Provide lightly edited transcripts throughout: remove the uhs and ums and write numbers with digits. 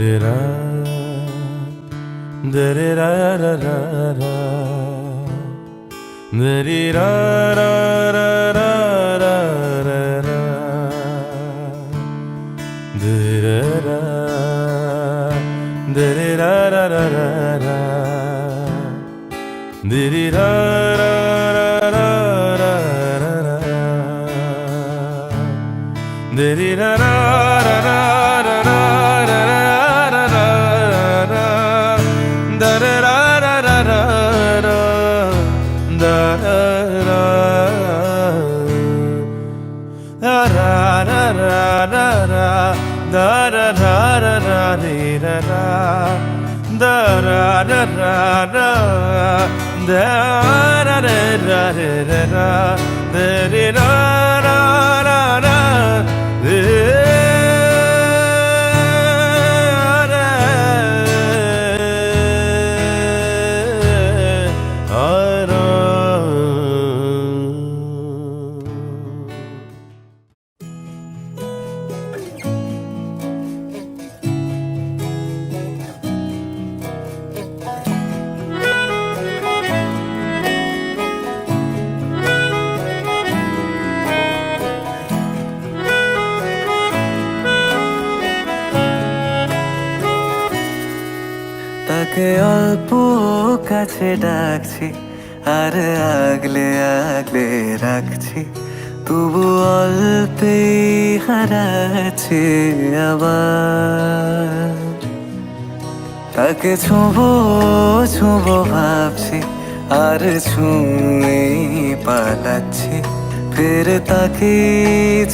da da da da da da da da da da da da তাকে অল্প কাছে ডাকছি আর আগলে আগলে রাখছি, তবু অল্পে হারাচ্ছে আবার। তাকে ছোঁবো ছোঁবো ভাবছি আর ছুঁয়ে পালাচ্ছি, ফের তাকে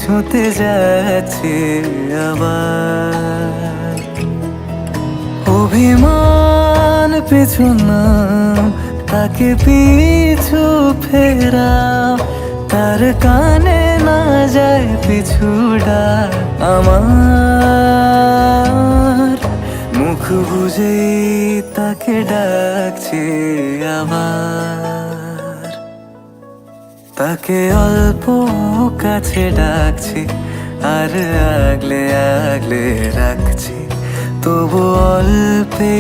ছুঁতে যাচ্ছে আবার। অভিমান পিছু না, তাকে পিছু ফেরাও, তার কানে না যায় পিছু ডাক আমার। মুখ বুঝে তাকে ডাকছে আবার। তাকে অল্প কাছে ডাকছি আর আগলে আগলে রাখছি, তবু অল্পে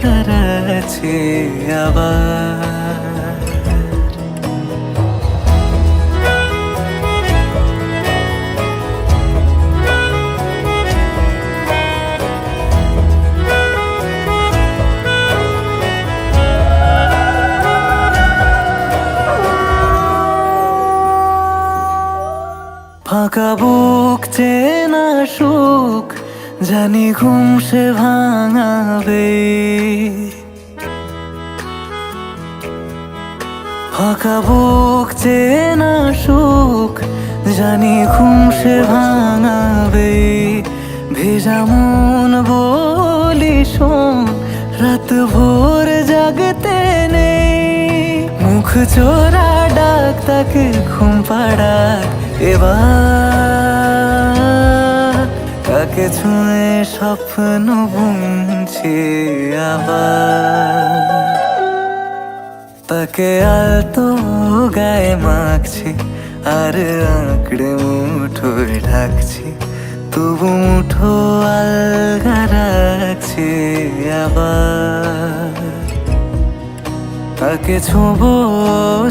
হারাচ্ছে আবার। ফাঁকা বুক চেনা সুখ জানি ঘুম সে ভাঙাবে, ফাঁকা বুক চেনা সুখ জানি ঘুম সে ভাঙাবে। ভেজা মন বলি শোন, রাত ভোর জাগতে নেই, মুখ চোরা ডাক তাকে ঘুম পাড়াক এবার। তাকে ছুঁয়ে স্বপ্ন বুনছি আবার। তাকে আলতো গায়ে মাখছি আর আঁকড়ে মুঠোয় ঢাকছি, তবু মুঠো আলগা রাখছি আবার। তাকে ছোঁবো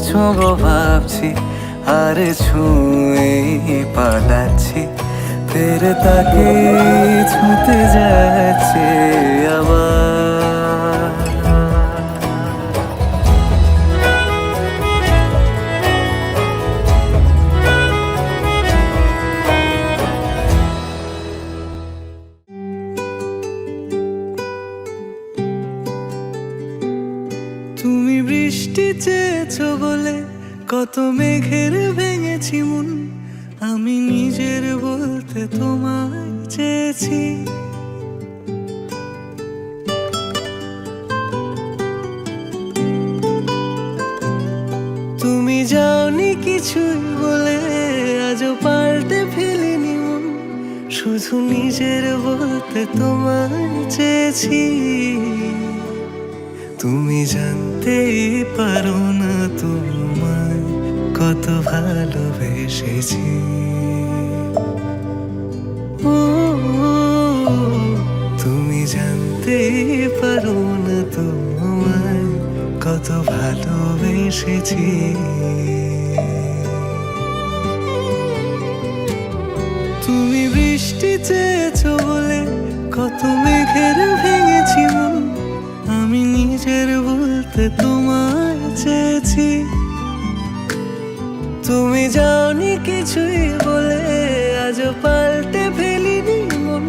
ছোঁবো ভাবছি আর ছুঁয়ে পালাচ্ছি, ফের তাকে ছুঁতে যাচ্ছে আবার। তুমি বৃষ্টি চেয়েছো বলে কত মেঘের ভেঙেছি মন, আমি নিজের বলতে তোমায় চেয়েছি। তুমি যাওনি কিছুই বলে আজও পাল্টে ফেলিনি মন, শুধু নিজের বলতে তোমায় চেয়েছি। তুমি জানতেই পারো না তোমায় কত ভালোবেসেছি। তুমি জানতেই পারো না তোমায় কত ভালোবেসেছি। তুমি বৃষ্টি চেয়েছো বলে কত মেঘের ভেঙেছি মন, আমি নিজের বলতে তোমায় চেয়েছি। তুমি যাওনি কিছুই বলে আজও পাল্টে ফেলিনি মন,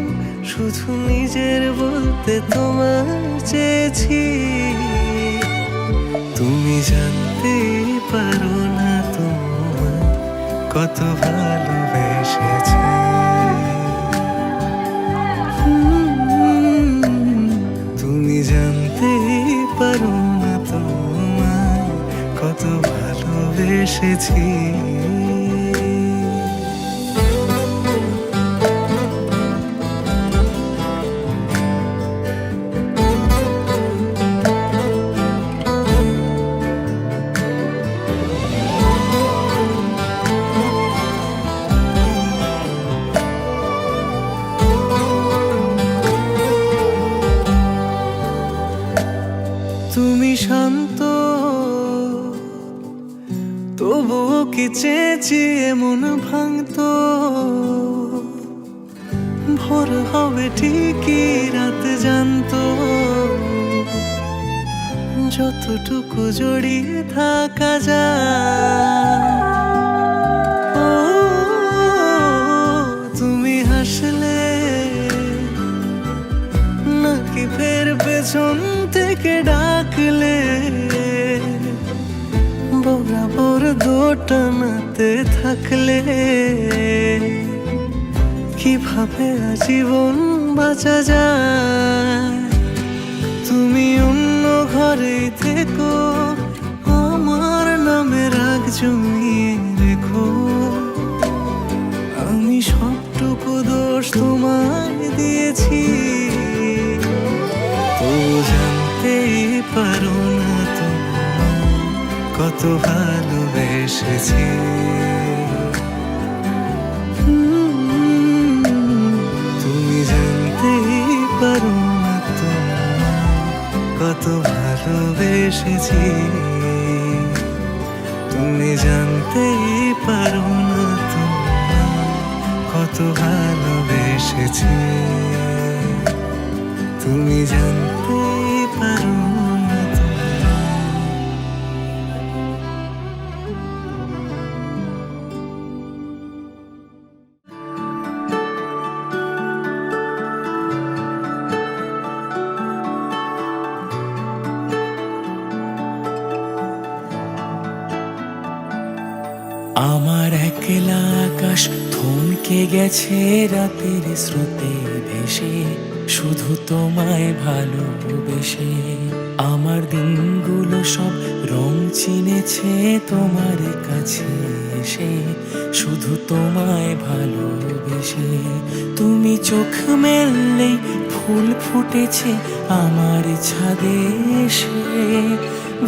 শুধু নিজের বলতে তোমায় চেয়েছি। তুমি জানতেই পারো না তোমায় কত ভালোবেসেছি। তুমি জানতেই পারো না তোমায় কত ভালোবেসেছি। তুমি শান্ত তবুও কি চেয়েছি এমন ভাঙতো, ভোর হবে ঠিকই রাত জানতো, যতটুকু জড়িয়ে থাকা যায়। ও তুমি হাসলে নাকি ফের পেছন থেকে ডাকলে, বরাবর দোটানাতে থাকলে কিভাবে আজীবন বাঁচা যায়। তুমি অন্য ঘরে থেকো, আমার নামে রাগ জমিয়ে রেখো, আমি সবটুকু দোষ তোমায় দিয়েছি। তো জানতেই পারো না তোমায় কত ভালোবেসেছি। তুমি জানতেই পারো না তোমায় কত ভালোবেসেছি। তুমি জানতেই পারো না তোমায় কত ভালোবেসেছি। তুমি জানতেই পারো না তোমায়। আমার একলা আকাশ থমকে গেছে রাতের স্রোতে ভেসে, শুধু তোমায় ভালোবেসে। আমার দিনগুলো সব রং চিনেছে তোমার কাছে এসে, শুধু তোমায় ভালোবেসে। তুমি চোখ মেললেই ফুল ফুটেছে আমার ছাদে এসে,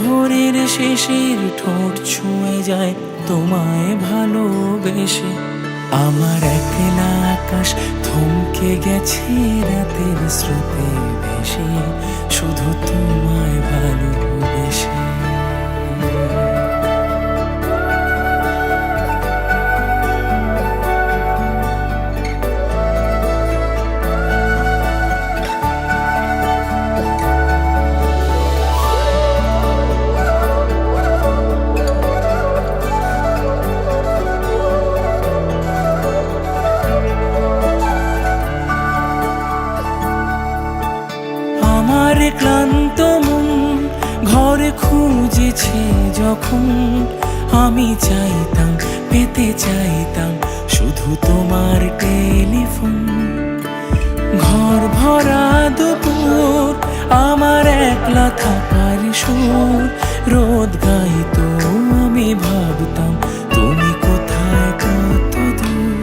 ভোরের শেষের ঠোঁট ছুঁয়ে যায় তোমায় ভালোবেসে। আমার একলা আকাশ থমকে গেছে রাতের স্রোতে ভেসে, শুধু তোমায় ভালোবেসে। আমার ক্লান্ত মন ঘরে খুঁজেছে যখন, আমি চাইতাম পেতে চাইতাম শুধু তোমার টেলিফোন। ঘর ভরা দুপুর আমার একলা থাকার সুর, রোদ গাইতো আমি ভাবতাম তুমি কোথায় কত দূর।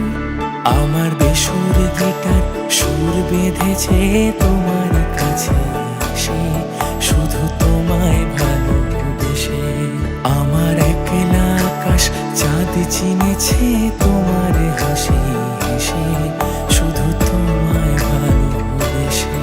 আমার বেসুর গিটার সুর বেঁধেছে তোমার কাছে এসে, শুধু তোমায় ভালোবেসে। আমার একলা আকাশ চাঁদ চিনেছে তোমার হাসি হেসে, শুধু তোমায় ভালোবেসে।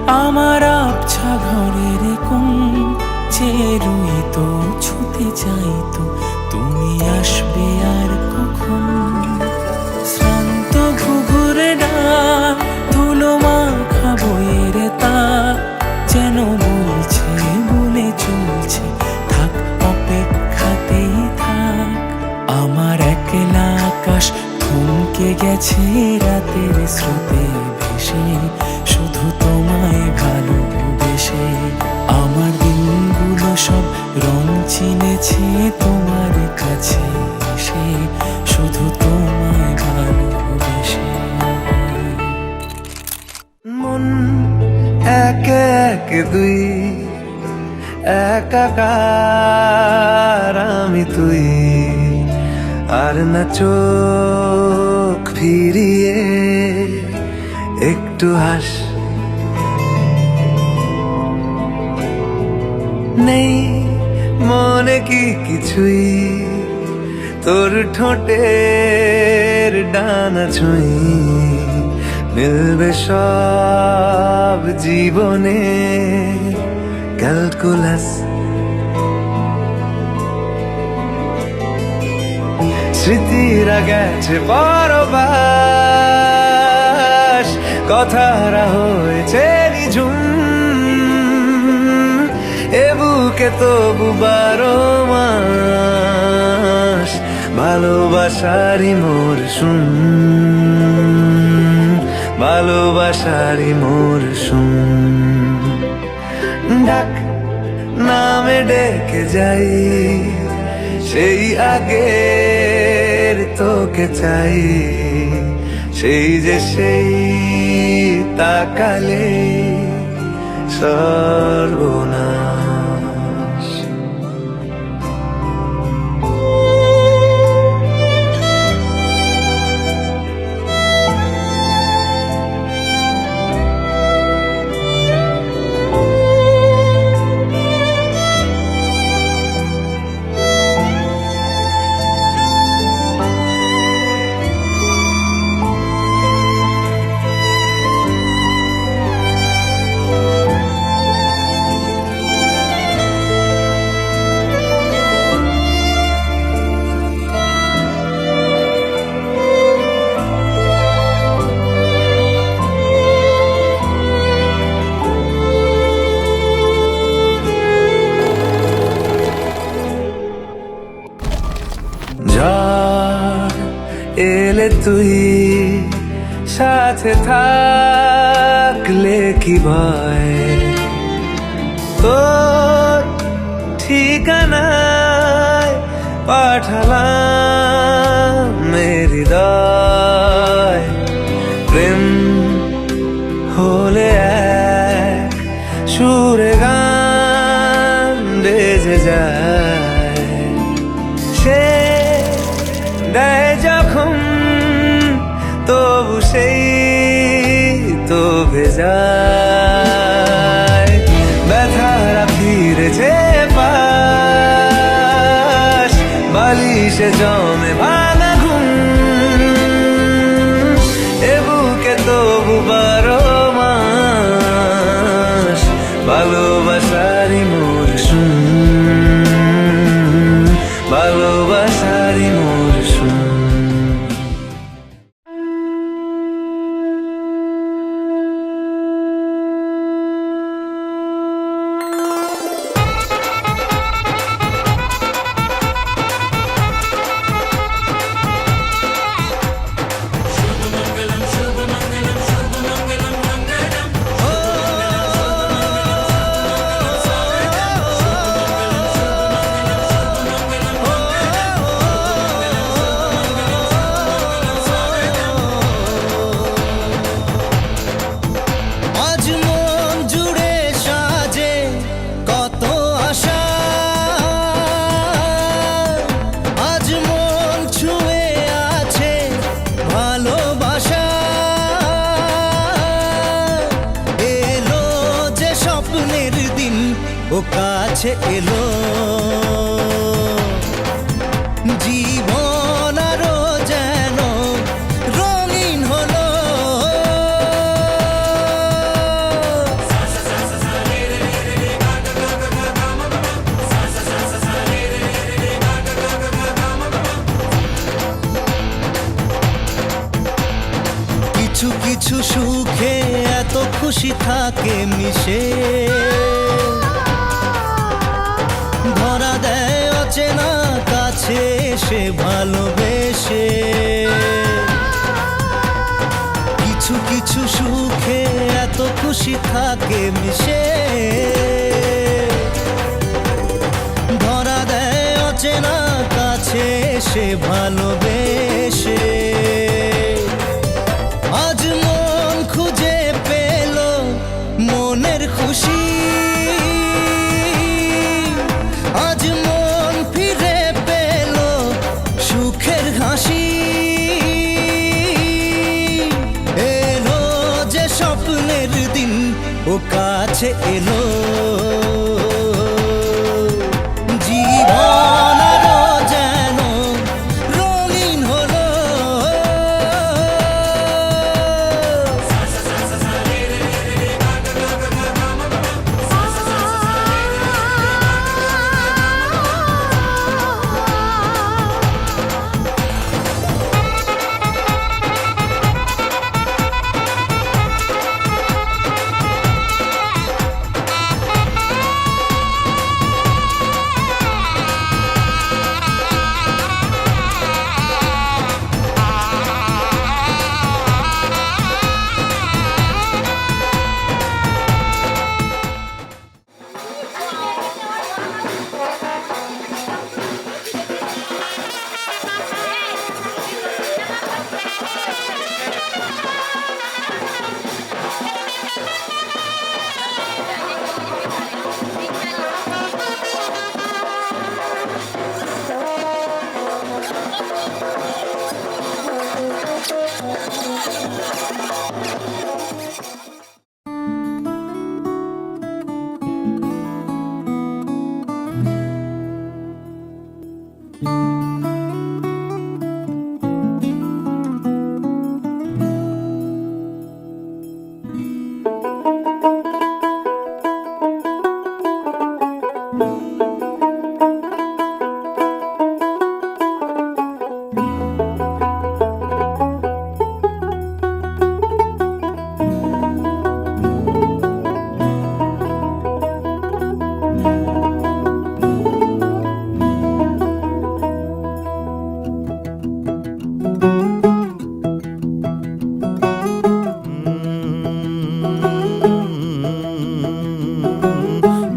আমার আবছা ঘরের কোণ চেয়ে রইতো, ছুতে চাইতো তুমি আসবে আর কখন। শ্রান্ত ঘুঘুরে ডাক, ধুলো মাখা বইয়ের তাক যেন বলছে, বলে চলছে থাক, অপেক্ষাতেই থাক। আমার একলা আকাশ থমকে গেছে রাতের স্রোতে ভেসে, শুধু তোমায় ভালোবেসে। আমার দিনগুলো সব রং চিনেছে তোমার কাছে এসে, শুধু তোমায় ভালোবেসে। মন একে একে দুই, একাকার আমি তুই, আর না চোখ ফিরিয়ে একটু হাস। নেই মনে কি কিছুই, তোর ঠোঁটের ডানা ছুঁই, মিলবে সব জীবনে ক্যালকুলাস। স্মৃতিরা গেছে পরবাস, কথারা হয়েছে নিঝুম, এ বুকে তবু 12 মাস ভালোবাসারই মরশুম, ভালোবাসারই মরশুম। ডাক নামে ডেকে যাই, সেই আগের তোকে চাই, সেই যে সেই তাকালে সর্বনাশ। ঝড় এলে তুই সাথে থাকলে কি ভয়, তোর ঠিকানায় পাঠালাম হৃদয়। প্রেম হলে এক সুরে গান বেজে যায়, সে দেয় যখন তবু সেই তো ভেজায়। ব্যথারা ফিরেছে পাশ, বালিশে জমে ভাঙা ঘুম, এ বুকে তবু 12 মাস ভালোবাসারই মরশুম, ভালোবাসারই মরশুম। ও কাছে এলো জীবন আরো যেন রঙিন হলো। খুশি থাকে মিশে, ধরা দেয় অচেনা কাছে এসে ভালোবেসে। কিছু কিছু সুখে এত খুশি থাকে মিশে, ধরা দেয় অচেনা কাছে এসে ভালোবেসে। আজ মন খুঁজে পেল মনের খুশি, আজ মন ফিরে পেল সুখের হাসি। এলো যে স্বপ্নের দিন ও কাছে এলো, জীবন আরো যেন রঙিন হলো।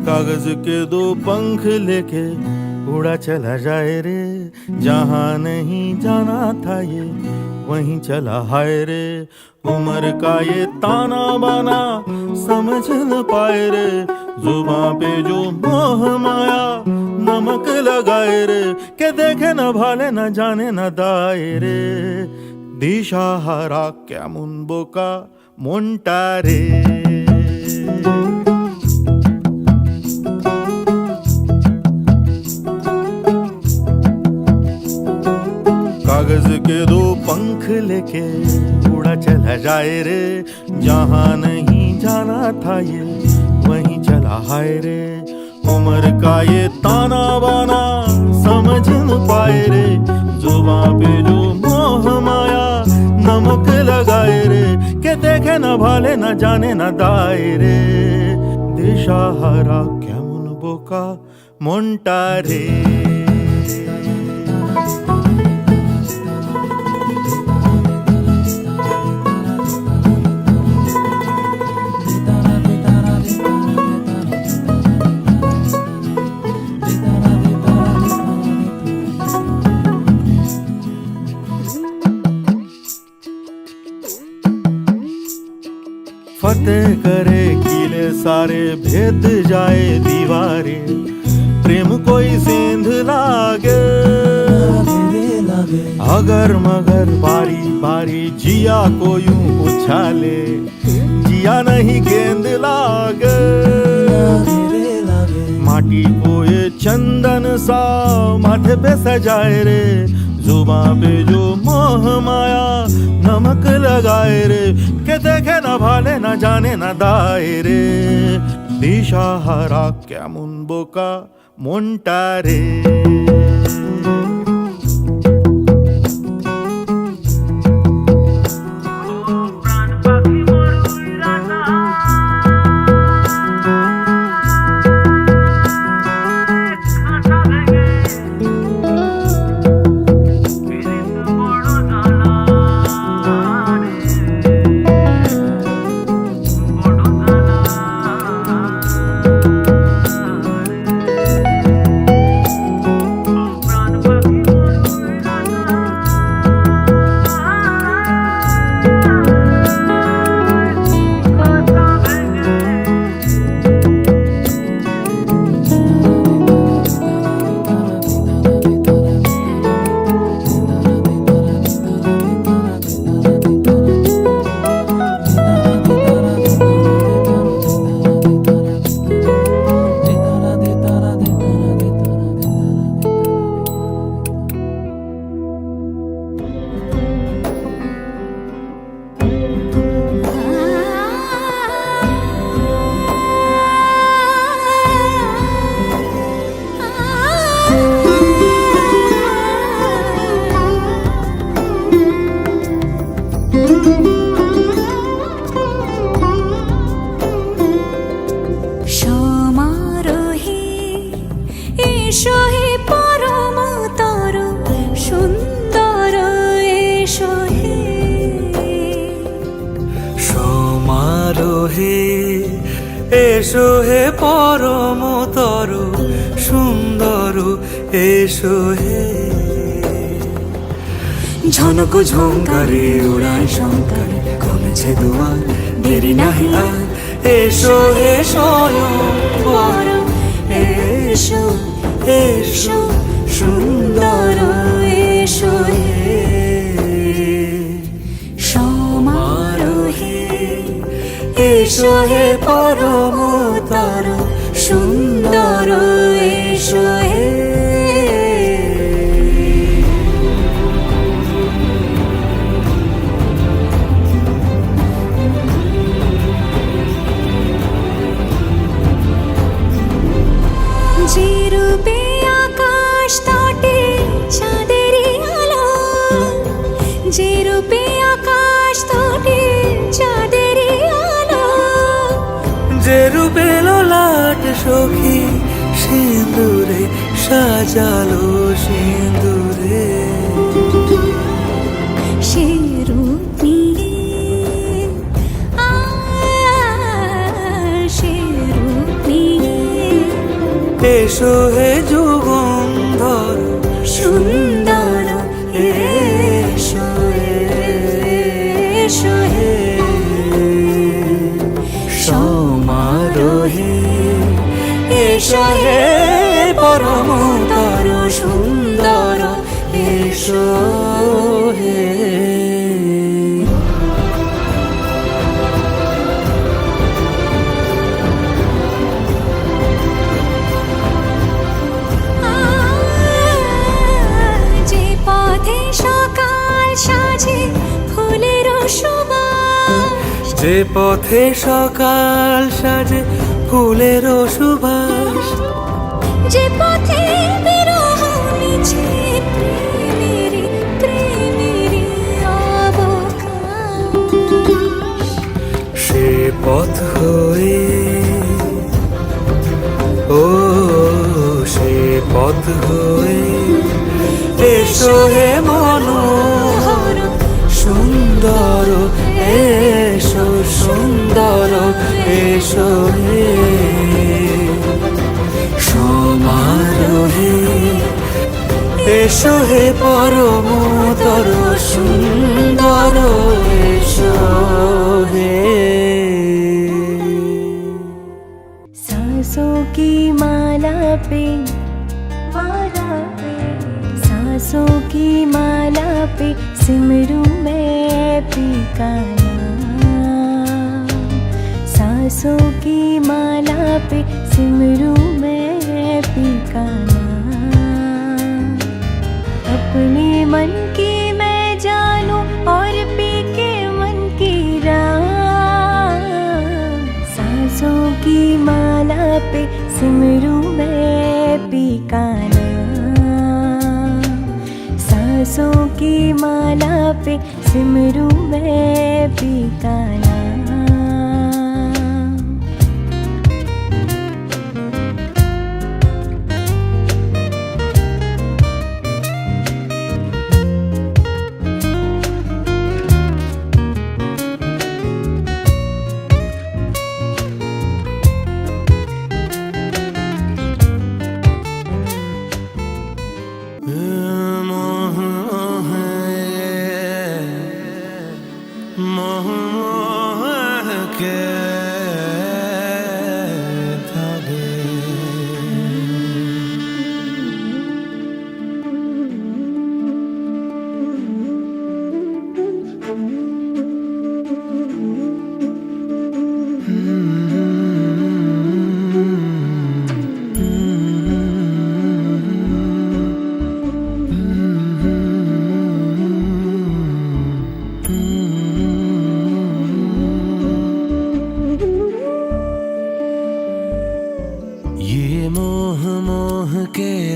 कागज के दो पंख लेके उड़ा चला जाए रे, जहाँ नहीं जाना था ये वहीं चला हाय रे। उम्र का ये ताना बाना समझ न पाए रे, जुबां पे जो मोह माया नमक लगाए रे। के देखे न भाले न जाने न दाए रे, দিশাহারা কেমন বোকা মনটা রে। कागज के दो पंख लेके उड़ा चला जाए रे, जहाँ नहीं जाना था ये वहीं चला हाय रे। उम्र का ये ताना बाना समझ न पाए रे, जुबां पे जो मोह माया नमक लगाए रे। के देखे न भाले न जाने न दाए रे, দিশাহারা কেমন বোকা মনটা রে। फतेह करे किले सारे, भेद जाए दीवारें। प्रेम कोई सेंध लागे, अगर मगर बारी बारी जिया को यूं उछाले। जिया नहीं गेंद लागे, माटी को ये चंदन सा माथे पे सजाए रे। जुबां पे जो मोह माया नमक लगाए रे। के देखे न भाले न जाने न दाए रे, দিশাহারা কেমন বোকা মনটা রে। এসো হে পরমতর সুন্দর এসো হে সমারোহে এসো হে পরমতর সুন্দর এসো হে ঝনক ঝঙ্কারে উড়ায় শঙ্কার কমেছে দুয়ার দেরি নাহি আর এসো হে স্বয়ং বর এসো এসো সুন্দর এসো হে সমারোহে এসো হে পরমতর সুন্দর এসো হে যে রূপে আকাশ তটে চাঁদেরই আলো যে রূপে আকাশ তটে চাঁদেরই আলো যে রূপে ললাট সখী সিঁদুরে সাজালো সিঁদুরে সে রূপ নিয়ে সে রূপ নিয়ে এসো হে যুগন্ধর সুন্দর এসো এসো হে সমারোহে এসো হে পরমতর সুন্দর এসো হে যে পথে সকাল সাজে ফুলের সুবাস যে পথে সকাল সাজে ফুলের সুবাস যে পথে বিরহ মিছে প্রেমেরই প্রেমেরই অবকাশ সে পথ হয়ে ও সে পথ হয়ে এসো হে মনোহর সুন্দর এসো সুন্দর এসো হে সমারোহে এসো হে পরমতর সুন্দর এসো হে सांसों की माला पे सांसों की माला पे सिमरू मैं पी का नाम सांसों की माला पे सिमरू मैं पी का नाम अपने मन की मैं जानूं और पी के मन की राम सांसों की माला पे सिमरू मैं पी का नाम सांसों की माला पे सिमरू मैं पी का नाम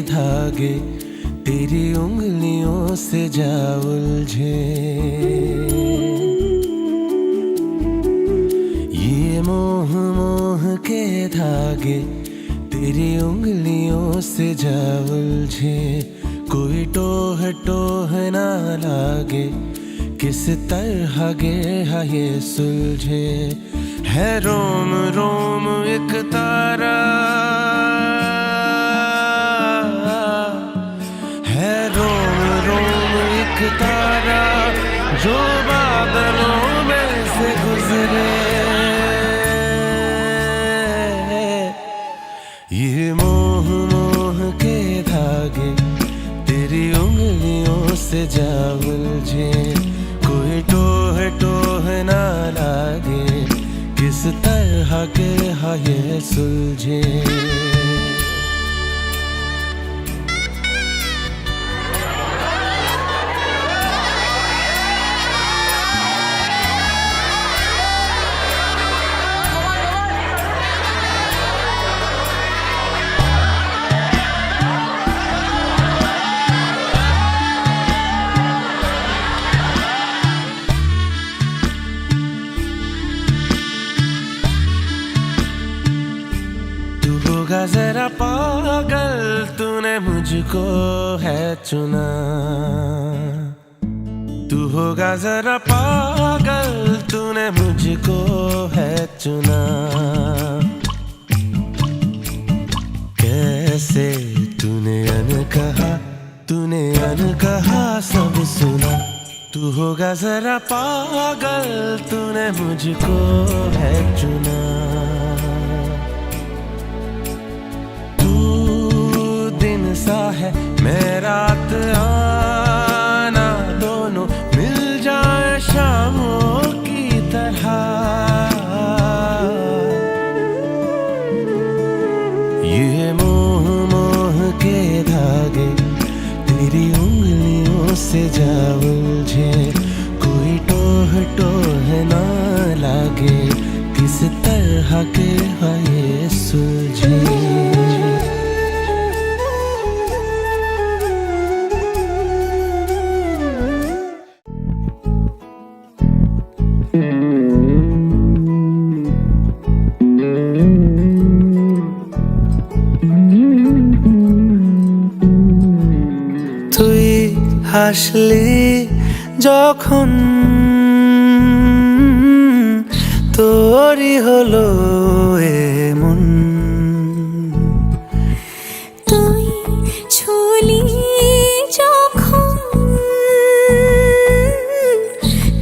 धागे तेरी उंगलियों से जा उलझे ये मोह मोह के धागे तेरी उंगलियों से जा उलझे, कोई टोह ना लागे, किस तरह गया ये सुलझे। है रोम रोम एक तारा, है रोम रोम एक तारा, जो बादलों में से गुजरे। ये मोह मोह के धागे तेरी उंगलियों से जा उलझे, कोई टोह ना लागे, किस तरह के ये सुलझे। जरा पागल तूने मुझको है चुना, तू होगा जरा पागल तूने मुझको है चुना। कैसे तूने अनकहा सब सुना, तू होगा जरा पागल तूने मुझको है चुना। सा है मैं रात आना, दोनों मिल जाए शामों की तरह। ये मोह मोह के धागे तेरी उंगलियों से जा उलझे, कोई टोह ना लागे, किस तरह के ये सुलझे। তুই হাসলি যখন তোরই হলো এমন, তুই ছুলি যখন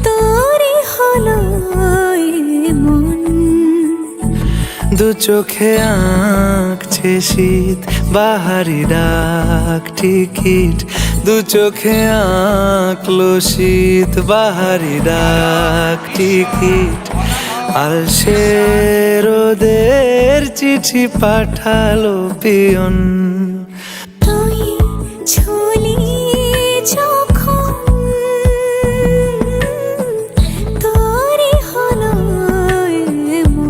তোরই হলো এমন। দু চোখে আঁকছে শীত বাহারি ডাক টিকিট, দু চোখে আঁকলো শীত বাহারি ডাক টিকিট। আর সে রোদের চিঠি পাঠালো পিয়ন। তুই ছুলি যখন তোরই হলো এমন।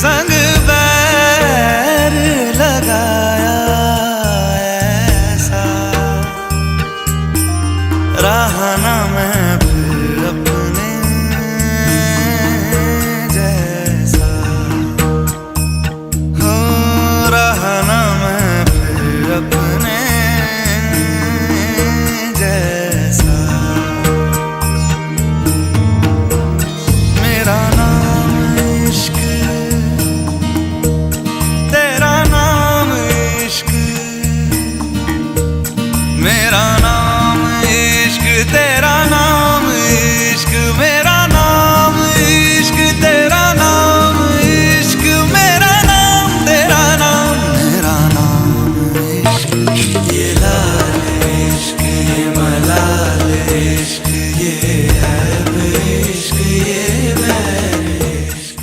संग बैर लगाया ऐसा रहा ना मैं फिर अपने जैसा हो रहा ना मैं फिर अपने जैसा मेरा नाम इश्क तेरा नाम इश्क मेरा नाम इश्क तेरा नाम इश्क मेरा नाम इश्क तेरा नाम इश्क मेरा नाम तेरा नाम मेरा नाम इश्क ये लाल इश्क ये मलाल इश्क ये है इश्क ये बैर इश्क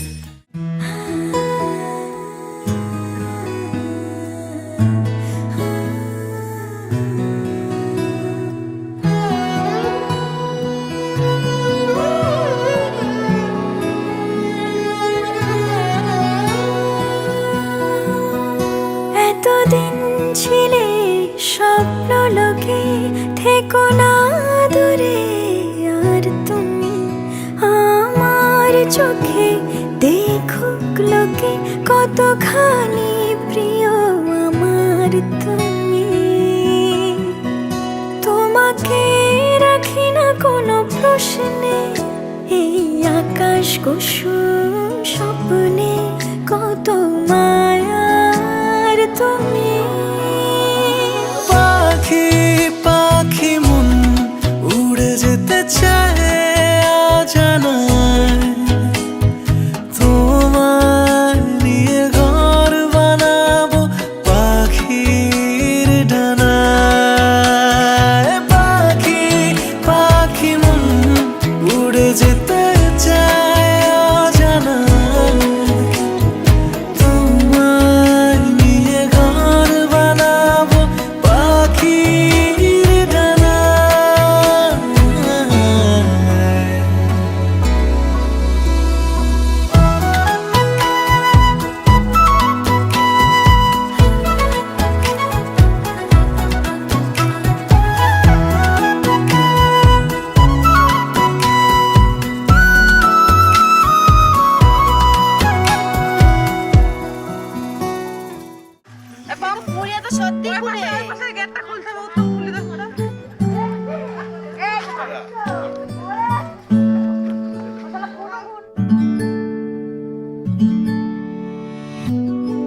এতদিন ছিলে স্বপ্ন লোকে থেকো না দূরে আর তুমি আমার চোখে দেখুক লোকে কতখানি প্রিয় আমার তুমি তোমাকে রাখি না কোনো প্রশ্নে এই আকাশ কুসুম স্বপ্নে কত মায়ার তুমি পাখি পাখি মন উড়ে যেতে চায় অজানায় তোমার নিয়ে ঘর বানাবো পাখির ডানায় পাখি পাখি মন উড়ে যেতে চায় অজানায় তোমার নিয়ে ঘর বানাবো পাখির ডানায়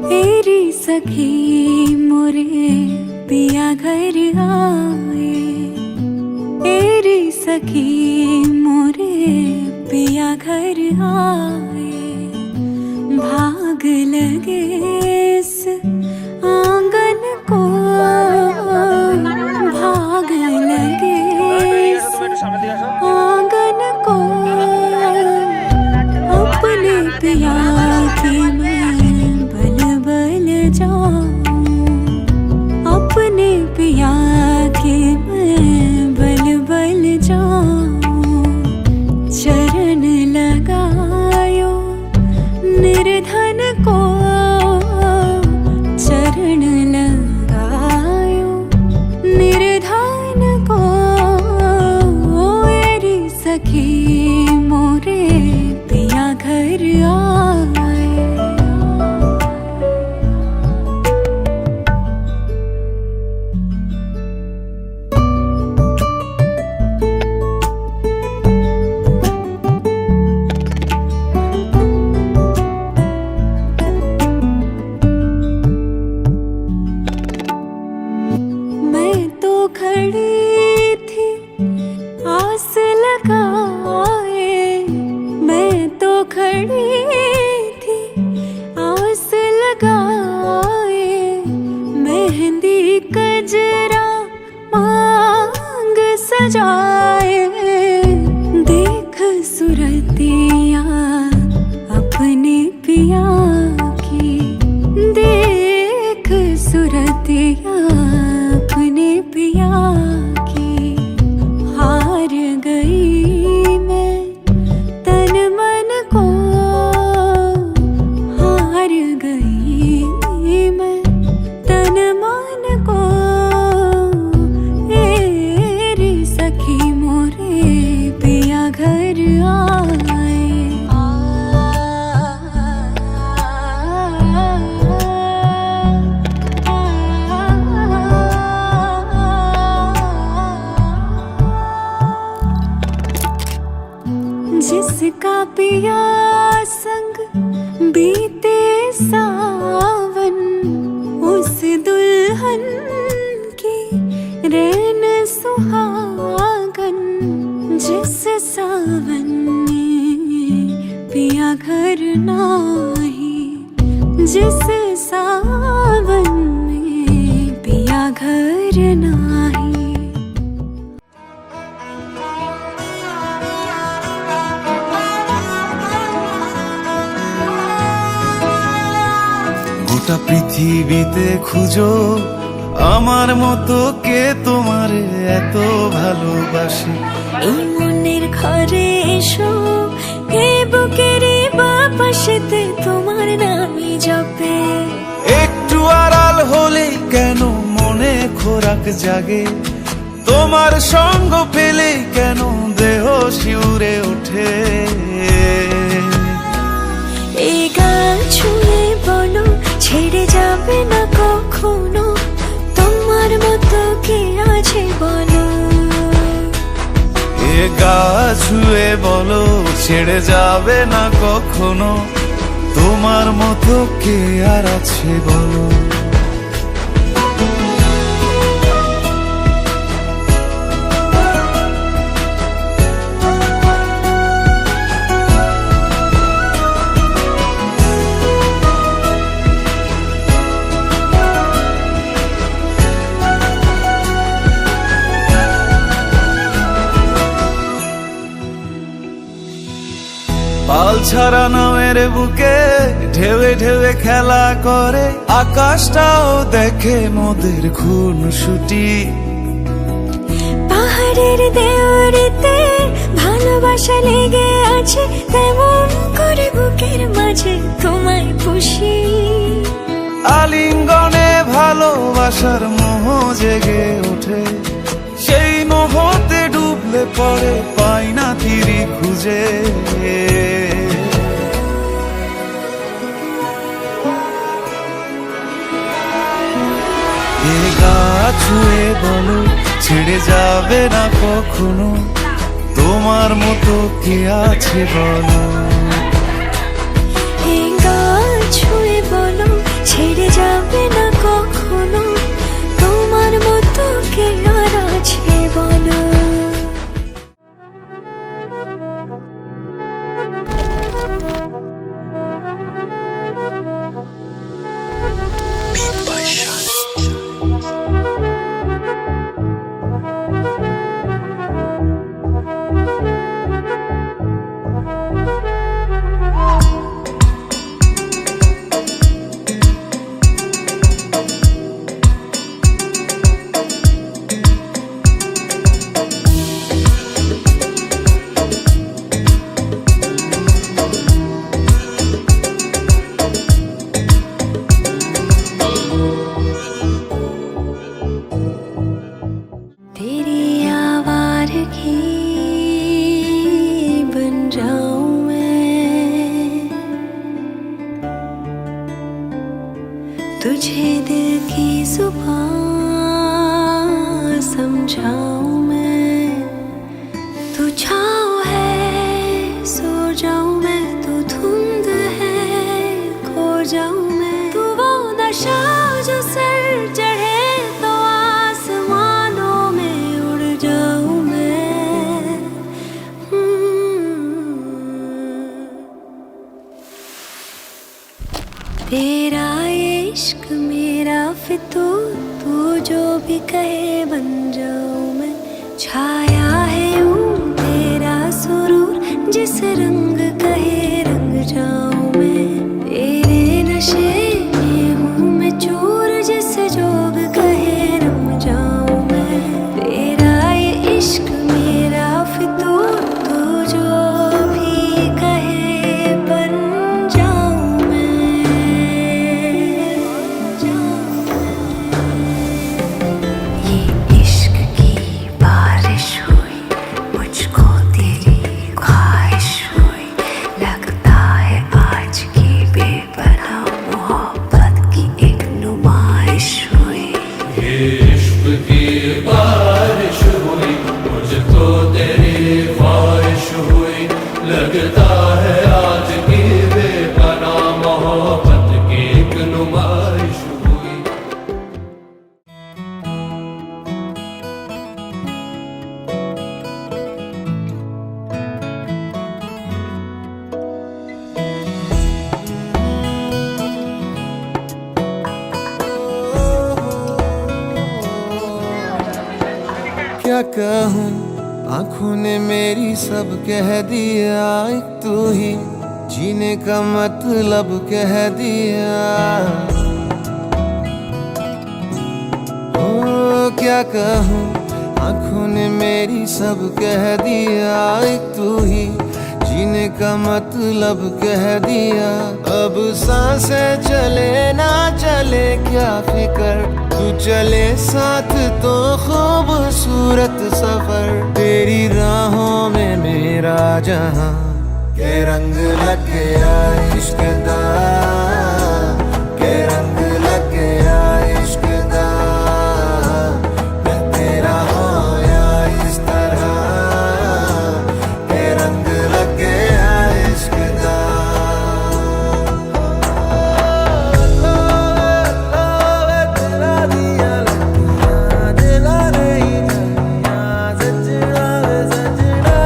तेरी सखी मोरे पिया घर आए तेरी सखी मोरे पिया घर आए भाग लगे इस आंगन को भाग लगे इस आंगन को अपने पिया की मैं बल बल जाऊं अपने पिया के मैं बल बल जाऊं चरण लगायो निर्धन को चरण लगायो निर्धन को मेरी सखी मोरे पिया घर आए बीते सावन उस दुल्हन की रैन सुहागन, जिस सावन में पिया घर नाही, जिस सावन में पिया घर नाही। গোটা পৃথিবীতে খুঁজো আমার মতো কে তোমারে এত ভালোবাসে। এই মনের ঘরে এসো, এই বুকেরই বাপাশেতে তোমার নামই জপে। একটু আড়াল হলেই কেন মনে খোরাক জাগে, তোমার সঙ্গ পেলেই কেন দেহ শিউরে ওঠে। এই গান ছুঁয়ে বলো ছেড়ে যাবে না কখনো, তোমার মতো কে আছে বলো। এ গা ছুঁয়ে বলো ছেড়ে যাবে না কখনো, তোমার মতো কে আর আছে বলো। পাল ছাড়া নামের বুকে ঢেউে ঢেউে খেলা করে, আকাশটাও দেখে মোদের খুনসুটি। পাহাড়ের দেওয়ারিতে ভালোবাসা লেগে আছে, তেমন করে বুকের মাঝে তোমায় খুশি। আলিঙ্গনে ভালোবাসার মোহ জেগে ওঠে, সেই মোহতে ডুবলে পড়ে পাই না তীরি খুঁজে। এ গা ছুঁয়ে বলো ছেড়ে যাবে না কখনো, তোমার মতো কে আছে বলো। এই গান ছুঁয়ে বলো ছেড়ে যাবে না কখনো, তোমার মতো কে আর আছে বলো। तेरी आवारगी बन जाऊं मैं, तुझे दिल की जुबान समझाऊं मैं। तू छाँव है सो जाऊं मैं, तू धुंध है खो जाऊं मैं। तू वो नशा जो सर चढ़े तो आसमानों में उड़ जाऊं मैं। तेरा इश्क मेरा फितूर, तू जो भी कहे बन जाऊं मैं। छाया है यूं तेरा सुरूर, जिस रंग कहे रंग जाऊं मैं। तेरे नशे में हूँ मैं चूर, जिस जोग कहे रम जाऊं मैं। तेरा ये इश्क मेरा फितूर, तू जो भी कहे बन जाऊं मैं। ये इश्क की बारिश हुई, मुझको तेरी ख्वाहिश हुई। कहूँ, आंखों ने मेरी सब कह दिया, एक तू ही जीने का मतलब कह दिया। ओ क्या कहूँ, आंखों ने मेरी सब कह दिया, एक तू ही जीने का मतलब कह दिया। अब सांसें चले ना चले क्या फिकर, तू चले साथ तो खूबसूरत सफर। तेरी राहों में मेरा जहां के रंग लग गया इश्क दा, के रंग लग गया इश्क दा। मैं तेरा होया इस तरह, के रंग लग गया इश्क दा। तेरा दिया लगिया दिला नहीं जानिया, सजना वे सजना।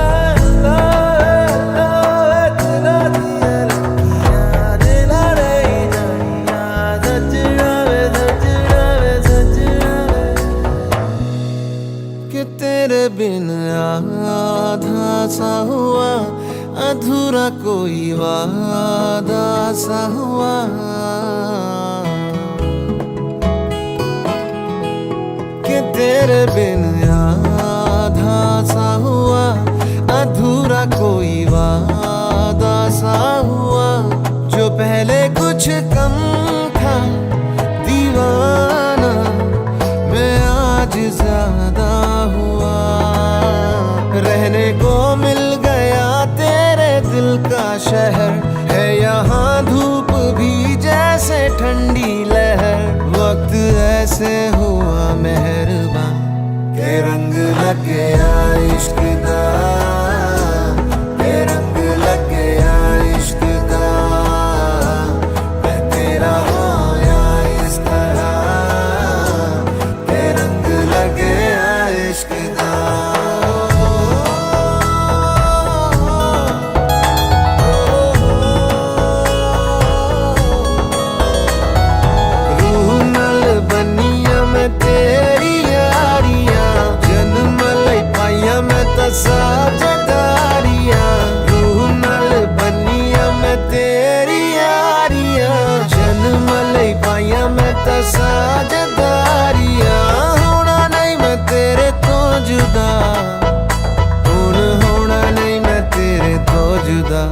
तेरा दिया लगिया दिला नहीं जानिया, सजना वे सजना वे सजना वे। कि तेरे बिन आधा सा हुआ, अधूरा कोई वादा सा हुआ। कि तेरे बिन आधा सा हुआ, अधूरा कोई वादा सा हुआ। जो पहले कुछ कम था दीवाना, मैं आज ज्यादा हुआ। रहने को मिल गया तेरे दिल का शहर, है यहाँ धूप भी जैसे ठंडी लहर। वक्त ऐसे हुआ मेहरबान, के रंग लग गया इश्क दा, के रंग लग गया इश्क दा। मैं तेरा होया इस तरह, के रंग लग गया इश्क दा। रूह नल बनिया मैं तेरी यारियां, जन्म लई पाइया मैं तां साझेदारियां। रूह नल बनिया मैं तेरी यारियां, जन्म लई पाइया मैं तां साझेदारियां। होना नहीं मैं तेरे तो जुदा, हुण होना नहीं मैं तेरे तो जुदा।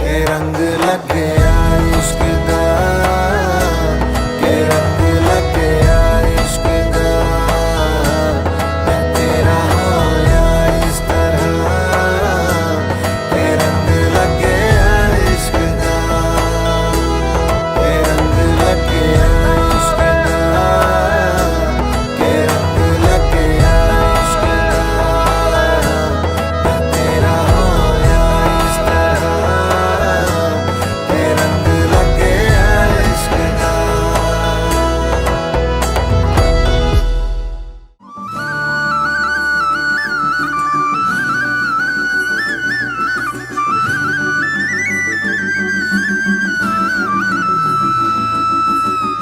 के रंग लग गया इश्क दा, के रंग लग गया इश्क दा। मैं तेरा होया इस तरह, के रंग लग गया इश्क दा, के रंग लग गया इश्क दा, के रंग लग गया इश्क दा। मैं तेरा होया इस तरह, के रंग लग गया इश्क दा।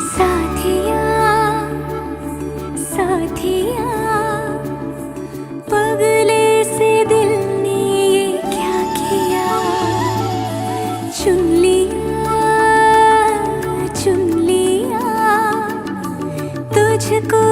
साथिया साथिया, पगले से दिल ने ये क्या किया। चुन लिया तुझको